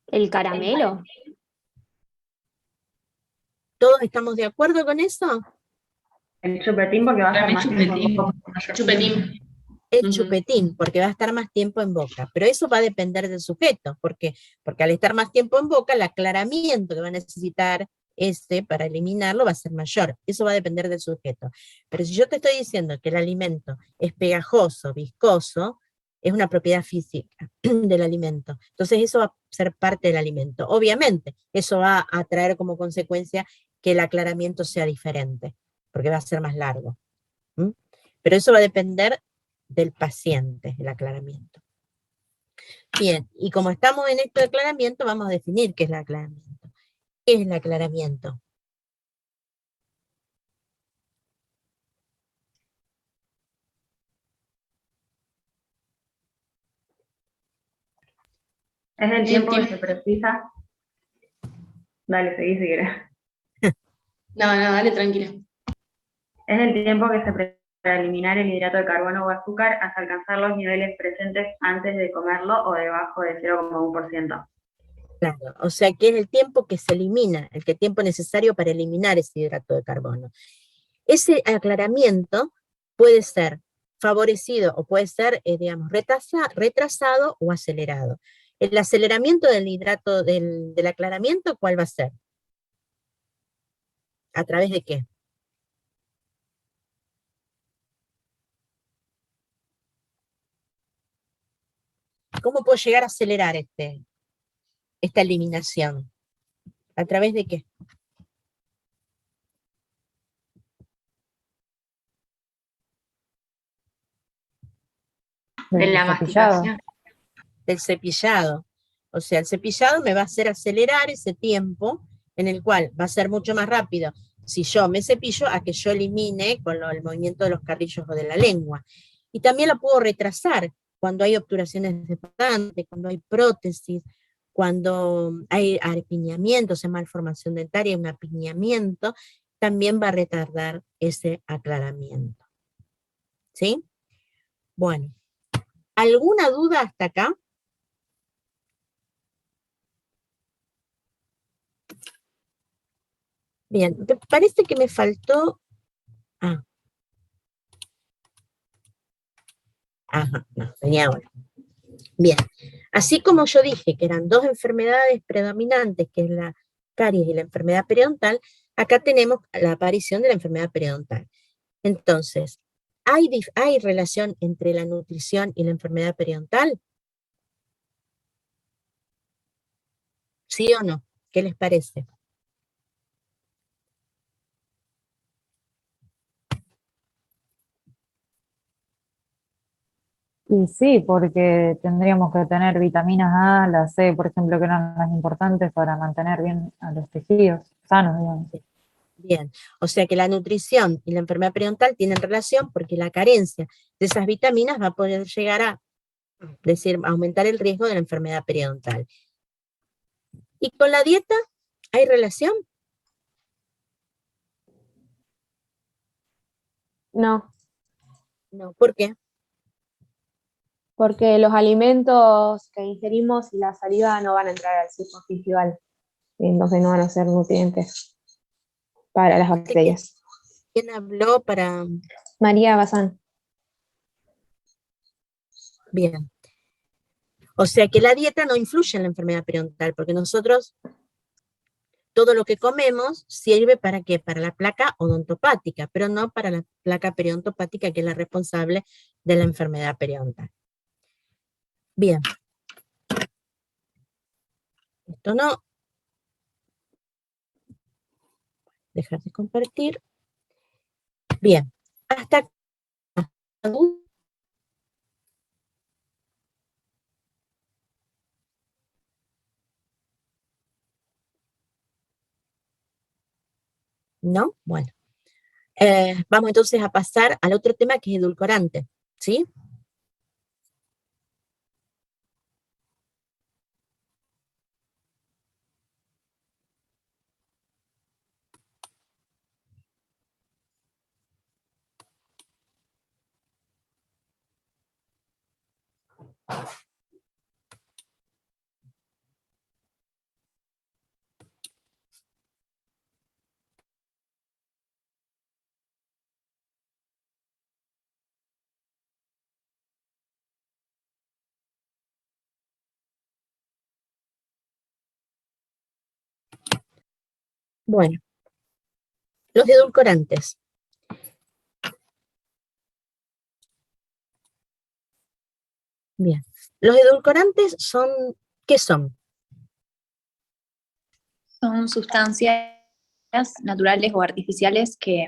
El caramelo. ¿Todos estamos de acuerdo con eso? El chupetín porque va a Para estar mí más tiempo en chupetín. boca. Chupetín. El Ujú. chupetín, porque va a estar más tiempo en boca, pero eso va a depender del sujeto, porque al estar más tiempo en boca, el aclaramiento que va a necesitar para eliminarlo va a ser mayor, eso va a depender del sujeto. Pero si yo te estoy diciendo que el alimento es pegajoso, viscoso, es una propiedad física del alimento, entonces eso va a ser parte del alimento. Obviamente, eso va a traer como consecuencia que el aclaramiento sea diferente, porque va a ser más largo. ¿Mm? Pero eso va a depender del paciente, el aclaramiento. Bien, y como estamos en esto de aclaramiento, vamos a definir qué es el aclaramiento. ¿Qué es el aclaramiento? Es el El tiempo que tiempo. se precisa. Dale, seguí si querés. No, dale, tranquila. Es el tiempo que se precisa para eliminar el hidrato de carbono o azúcar hasta alcanzar los niveles presentes antes de comerlo o debajo de 0,1%. Claro, o sea que es el tiempo que se elimina, el tiempo necesario para eliminar ese hidrato de carbono. Ese aclaramiento puede ser favorecido o puede ser, digamos, retrasado o acelerado. El aceleramiento del hidrato, del aclaramiento, ¿cuál va a ser? ¿A través de qué? ¿Cómo puedo llegar a acelerar esta eliminación? ¿A través de qué? De la masticación. Del cepillado. O sea, el cepillado me va a hacer acelerar ese tiempo en el cual va a ser mucho más rápido si yo me cepillo a que yo elimine con el movimiento de los carrillos o de la lengua. Y también lo puedo retrasar cuando hay obturaciones de paciente, cuando hay prótesis, cuando hay apiñamiento, o sea, malformación dentaria, un apiñamiento, también va a retardar ese aclaramiento. ¿Sí? Bueno, ¿alguna duda hasta acá? Bien, me parece que me faltó... Ajá, no, venía ahora. Bien, así como yo dije que eran dos enfermedades predominantes, que es la caries y la enfermedad periodontal, acá tenemos la aparición de la enfermedad periodontal. Entonces, ¿hay relación entre la nutrición y la enfermedad periodontal? ¿Sí o no? ¿Qué les parece? Y sí, porque tendríamos que tener vitaminas A, la C, por ejemplo, que eran las importantes para mantener bien a los tejidos sanos, digamos. Bien, o sea que la nutrición y la enfermedad periodontal tienen relación porque la carencia de esas vitaminas va a poder llegar a aumentar el riesgo de la enfermedad periodontal. ¿Y con la dieta hay relación? No, No, ¿por qué? porque los alimentos que ingerimos y la saliva no van a entrar al ciclo gingival, entonces no van a ser nutrientes para las bacterias. ¿Quién habló para...? María Bazán. Bien. O sea que la dieta no influye en la enfermedad periodontal, porque nosotros, todo lo que comemos sirve ¿para qué? Para la placa odontopática, pero no para la placa periodontopática, que es la responsable de la enfermedad periodontal. Bien. Esto no. Dejar de compartir. Bien. Hasta acá. ¿No? Bueno. Vamos entonces a pasar al otro tema, que es edulcorante, ¿sí? Bueno, los edulcorantes. Bien. Los edulcorantes son, ¿qué son? Son sustancias naturales o artificiales que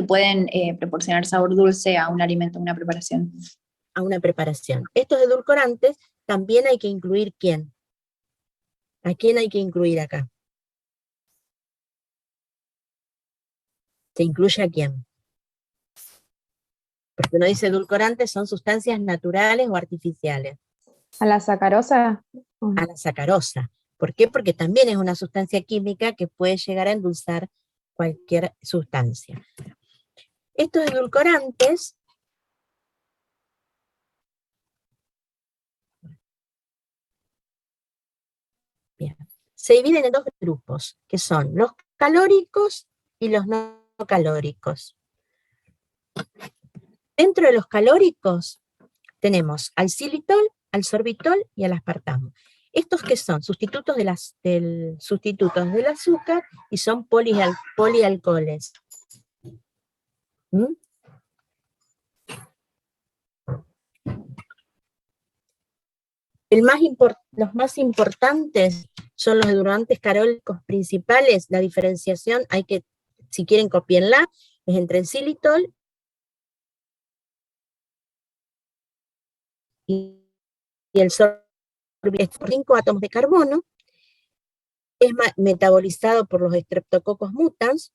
pueden proporcionar sabor dulce a un alimento, a una preparación. A una preparación. Estos edulcorantes también hay que incluir ¿quién? ¿A quién hay que incluir acá? ¿Se incluye a quién? Porque no dice edulcorantes, son sustancias naturales o artificiales. ¿A la sacarosa? A la sacarosa. ¿Por qué? Porque también es una sustancia química que puede llegar a endulzar cualquier sustancia. Estos edulcorantes se dividen en dos grupos, que son los calóricos y los no calóricos. Dentro de los calóricos tenemos al xilitol, al sorbitol y al aspartamo. ¿Estos qué son? Sustitutos sustitutos del azúcar y son polialcoholes. ¿Mm? Los más importantes son los edulcorantes carólicos principales. La diferenciación, si quieren copienla, es entre el xilitol y el sorbitol. 5 átomos de carbono, es metabolizado por los streptococos mutans,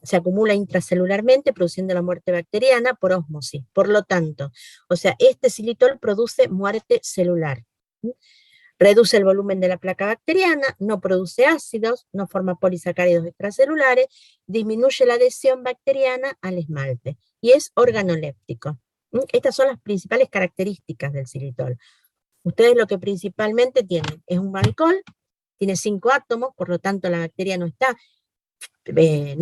se acumula intracelularmente produciendo la muerte bacteriana por ósmosis. Por lo tanto, o sea, este xilitol produce muerte celular. Reduce el volumen de la placa bacteriana, no produce ácidos, no forma polisacáridos extracelulares, disminuye la adhesión bacteriana al esmalte y es organoléptico. Estas son las principales características del xilitol. Ustedes lo que principalmente tienen es un alcohol, tiene 5 átomos, por lo tanto la bacteria no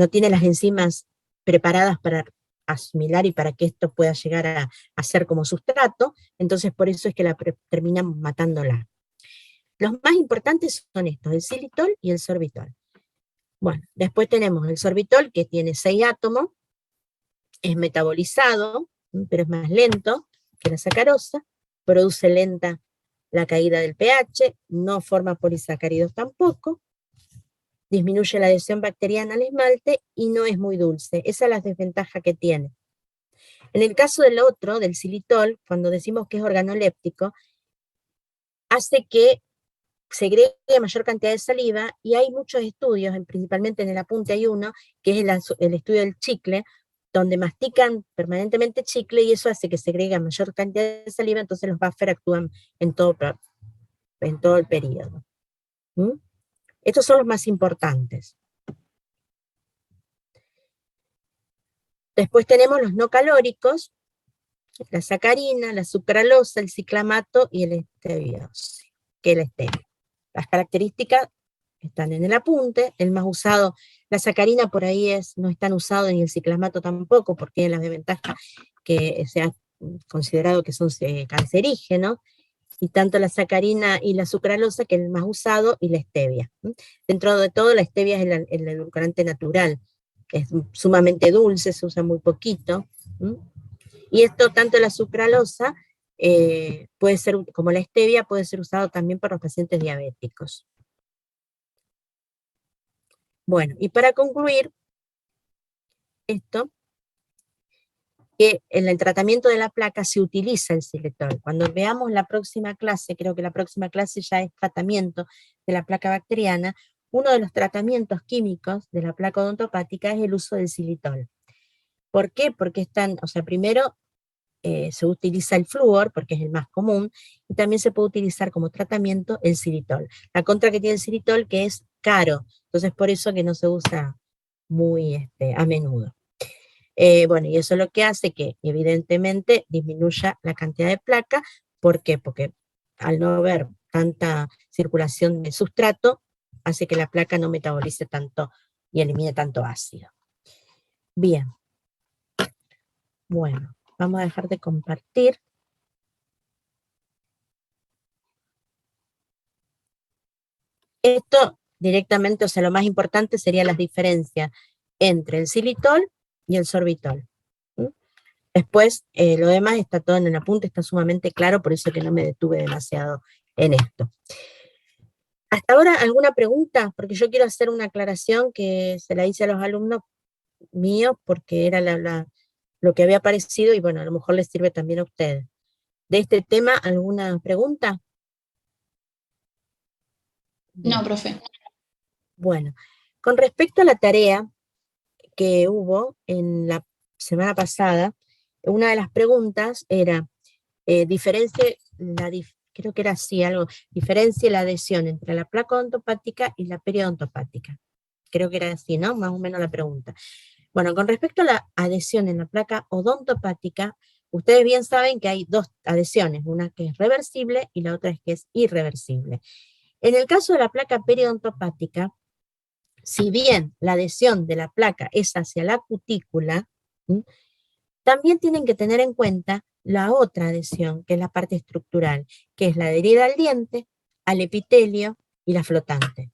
tiene las enzimas preparadas para asimilar y para que esto pueda llegar a ser como sustrato, entonces por eso es que terminan matándola. Los más importantes son estos, el xilitol y el sorbitol. Bueno, después tenemos el sorbitol, que tiene 6 átomos, es metabolizado, pero es más lento que la sacarosa, produce lenta la caída del pH, no forma polisacáridos tampoco, disminuye la adhesión bacteriana al esmalte y no es muy dulce. Esa es la desventaja que tiene. En el caso del otro, del xilitol, cuando decimos que es organoléptico, hace que segregue mayor cantidad de saliva, y hay muchos estudios, principalmente en el apunte hay uno, que es el estudio del chicle, donde mastican permanentemente chicle y eso hace que segregue mayor cantidad de saliva, entonces los buffer actúan en todo el periodo. Estos son los más importantes. Después tenemos los no calóricos, la sacarina, la sucralosa, el ciclamato y el steviosi, que es el stevia. Las características están en el apunte, el más usado, la sacarina por ahí no es tan usado, ni el ciclamato tampoco, porque tiene las desventajas que se ha considerado que son cancerígenos, y tanto la sacarina y la sucralosa, que es el más usado, y la stevia. Dentro de todo, la stevia es el edulcorante natural, es sumamente dulce, se usa muy poquito, y esto, tanto la sucralosa, puede ser, como la stevia, puede ser usado también por los pacientes diabéticos. Bueno, y para concluir esto, que en el tratamiento de la placa se utiliza el xilitol. Cuando veamos la próxima clase, creo que la próxima clase ya es tratamiento de la placa bacteriana, uno de los tratamientos químicos de la placa odontopática es el uso del xilitol. ¿Por qué? Porque primero se utiliza el flúor, porque es el más común, y también se puede utilizar como tratamiento el xilitol. La contra que tiene el xilitol, que es caro, entonces por eso que no se usa muy a menudo. Bueno, y eso es lo que hace que evidentemente disminuya la cantidad de placa. ¿Por qué? Porque al no haber tanta circulación de sustrato, hace que la placa no metabolice tanto y elimine tanto ácido. Bien. Bueno, vamos a dejar de compartir. Esto directamente, lo más importante sería las diferencias entre el xilitol y el sorbitol. Después, lo demás está todo en el apunte, está sumamente claro, por eso que no me detuve demasiado en esto. ¿Hasta ahora alguna pregunta? Porque yo quiero hacer una aclaración que se la hice a los alumnos míos, porque era lo que había aparecido, y bueno, a lo mejor les sirve también a ustedes. ¿De este tema alguna pregunta? No, profe. Bueno, con respecto a la tarea que hubo en la semana pasada, una de las preguntas era, creo que era así, diferencie la adhesión entre la placa odontopática y la periodontopática. Creo que era así, ¿no? Más o menos la pregunta. Bueno, con respecto a la adhesión en la placa odontopática, ustedes bien saben que hay dos adhesiones, una que es reversible y la otra es que es irreversible. En el caso de la placa periodontopática, si bien la adhesión de la placa es hacia la cutícula, también tienen que tener en cuenta la otra adhesión, que es la parte estructural, que es la adherida al diente, al epitelio y la flotante.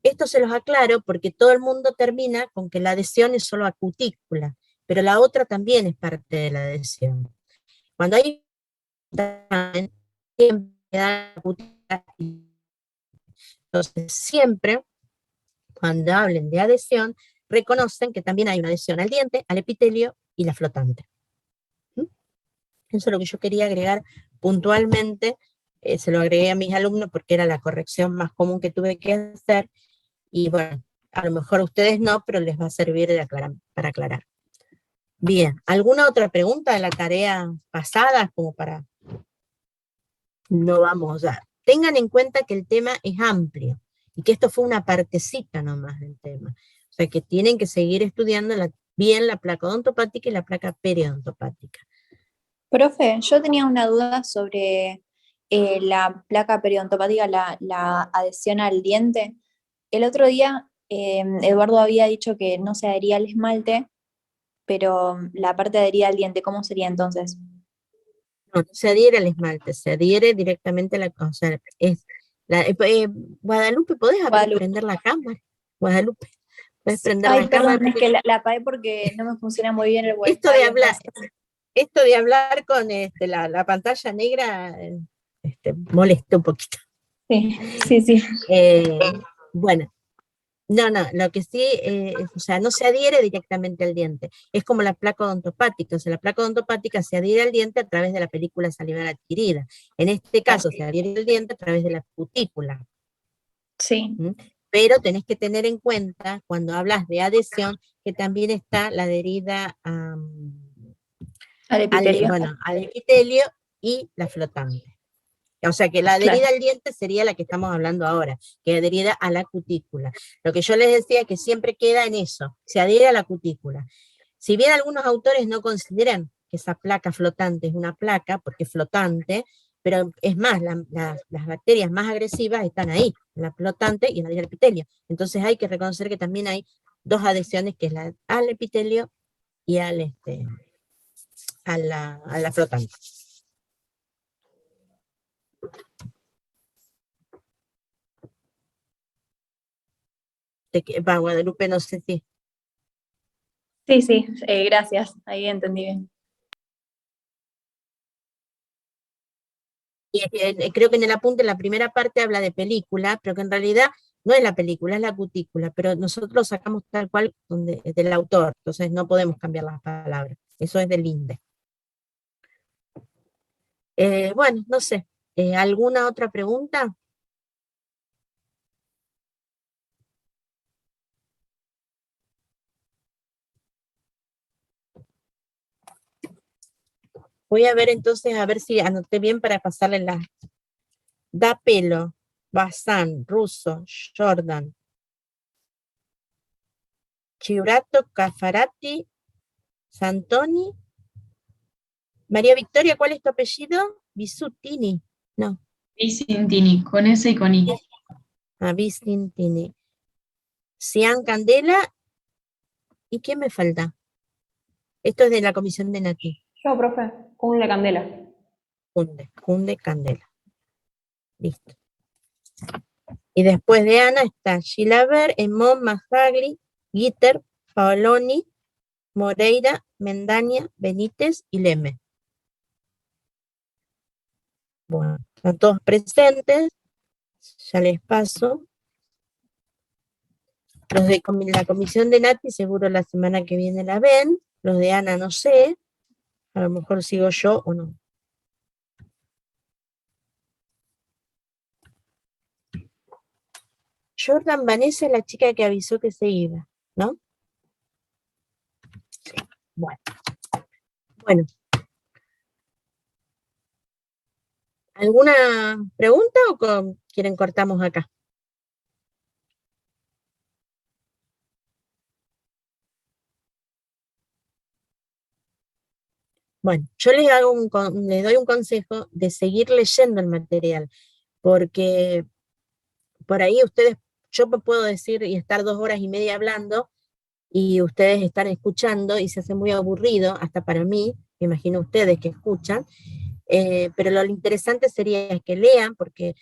Esto se los aclaro porque todo el mundo termina con que la adhesión es solo a cutícula, pero la otra también es parte de la adhesión. Cuando hay siempre da la cutícula. Entonces, siempre, cuando hablen de adhesión, reconocen que también hay una adhesión al diente, al epitelio y la flotante. ¿Mm? Eso es lo que yo quería agregar puntualmente, se lo agregué a mis alumnos porque era la corrección más común que tuve que hacer, y bueno, a lo mejor a ustedes no, pero les va a servir para aclarar. Bien, ¿alguna otra pregunta de la tarea pasada? Como para... No vamos, o sea, tengan en cuenta que el tema es amplio, y que esto fue una partecita nomás del tema. O sea, que tienen que seguir estudiando bien la placa odontopática y la placa periodontopática. Profe, yo tenía una duda sobre la placa periodontopática, la adhesión al diente. El otro día Eduardo había dicho que no se adhería al esmalte, pero la parte adherida al diente, ¿cómo sería entonces? No, no se adhiere al esmalte, se adhiere directamente a la... O sea, Guadalupe, ¿podés prender la cámara? Guadalupe, ¿podés prender Ay, la cámara? perdón, es que la apagué porque no me funciona muy bien el wifi. Esto de hablar con la pantalla negra molesta un poquito. Sí. Bueno, no, lo que sí, o sea, no se adhiere directamente al diente. Es como la placa odontopática. O sea, la placa odontopática se adhiere al diente a través de la película salivar adquirida. En este caso, se adhiere al diente a través de la cutícula. Sí. ¿Mm? Pero tenés que tener en cuenta, cuando hablas de adhesión, que también está la adherida al epitelio. Al epitelio y la flotante. O sea que la adherida al diente sería la que estamos hablando ahora, que es adherida a la cutícula. Lo que yo les decía es que siempre queda en eso, se adhiere a la cutícula. Si bien algunos autores no consideran que esa placa flotante es una placa, porque es flotante, pero es más, las bacterias más agresivas están ahí, en la flotante y en la epitelio. Entonces hay que reconocer que también hay dos adhesiones, que es la al epitelio y a la flotante. Guadalupe, no sé si... Sí, gracias, ahí entendí bien. Y creo que en el apunte, en la primera parte habla de película, pero que en realidad no es la película, es la cutícula, pero nosotros sacamos tal cual del autor, entonces no podemos cambiar las palabras, eso es del INDE. Bueno, no sé, ¿alguna otra pregunta? Voy a ver entonces, a ver si anoté bien para pasarle la... Da Pelo, Bazán, Russo, Jordan, Chiurato, Cafarati, Santoni, María Victoria, ¿cuál es tu apellido? Bisutini, no. Vicentini, con S y con I. Vicentini. Cian Candela, ¿y quién me falta? Esto es de la comisión de Nati. Yo, profe, Junle Candela. Junde Candela. Listo. Y después de Ana está Gilaber, Emón, Majagli, Gitter, Paoloni, Moreira, Mendaña, Benítez y Leme. Bueno, están todos presentes. Ya les paso. Los de la comisión de Nati seguro la semana que viene la ven. Los de Ana no sé. A lo mejor sigo yo o no. Jordan Vanessa es la chica que avisó que se iba, ¿no? Bueno. ¿Alguna pregunta o quieren cortamos acá? Bueno, yo les doy un consejo de seguir leyendo el material, porque por ahí yo me puedo decir y estar 2 horas y media hablando, y ustedes están escuchando y se hace muy aburrido, hasta para mí, me imagino ustedes que escuchan, pero lo interesante sería que lean, porque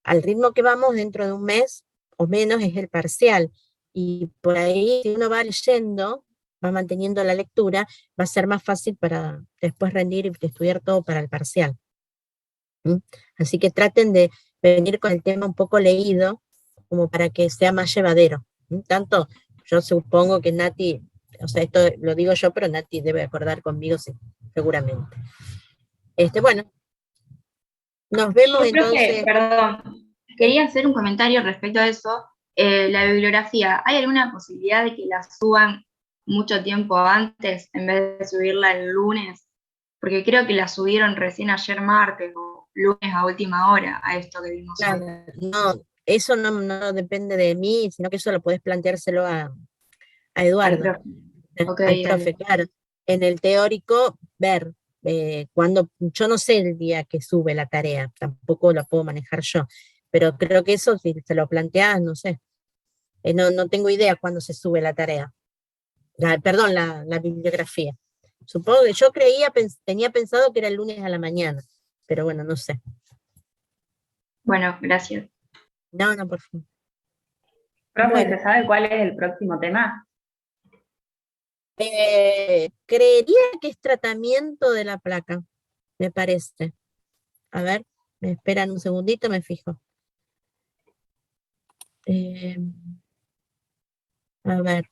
al ritmo que vamos, dentro de un mes o menos es el parcial, y por ahí si uno va leyendo, va manteniendo la lectura, va a ser más fácil para después rendir y estudiar todo para el parcial. ¿Mm? Así que traten de venir con el tema un poco leído, como para que sea más llevadero. Tanto, yo supongo que Nati, o sea, esto lo digo yo, pero Nati debe acordar conmigo, sí, seguramente. Bueno, nos vemos Yo creo que, entonces. perdón, quería hacer un comentario respecto a eso. La bibliografía, ¿hay alguna posibilidad de que la suban mucho tiempo antes en vez de subirla el lunes? Porque creo que la subieron recién ayer martes o lunes a última hora a esto que vimos hoy. Claro, no, eso no depende de mí, sino que eso lo podés planteárselo a Al Eduardo, profe. Ok, al dale. profe, claro. En el teórico, ver cuando, yo no sé el día que sube la tarea, tampoco la puedo manejar yo, pero creo que eso, si se lo planteás, no sé, no tengo idea cuándo se sube la tarea, perdón, la bibliografía. Supongo que yo tenía pensado que era el lunes a la mañana, pero bueno, no sé. Bueno, gracias. No, por favor. Profe, Bueno. ¿se sabe cuál es el próximo tema? Creería que es tratamiento de la placa, me parece. A ver, me esperan un segundito, me fijo. A ver.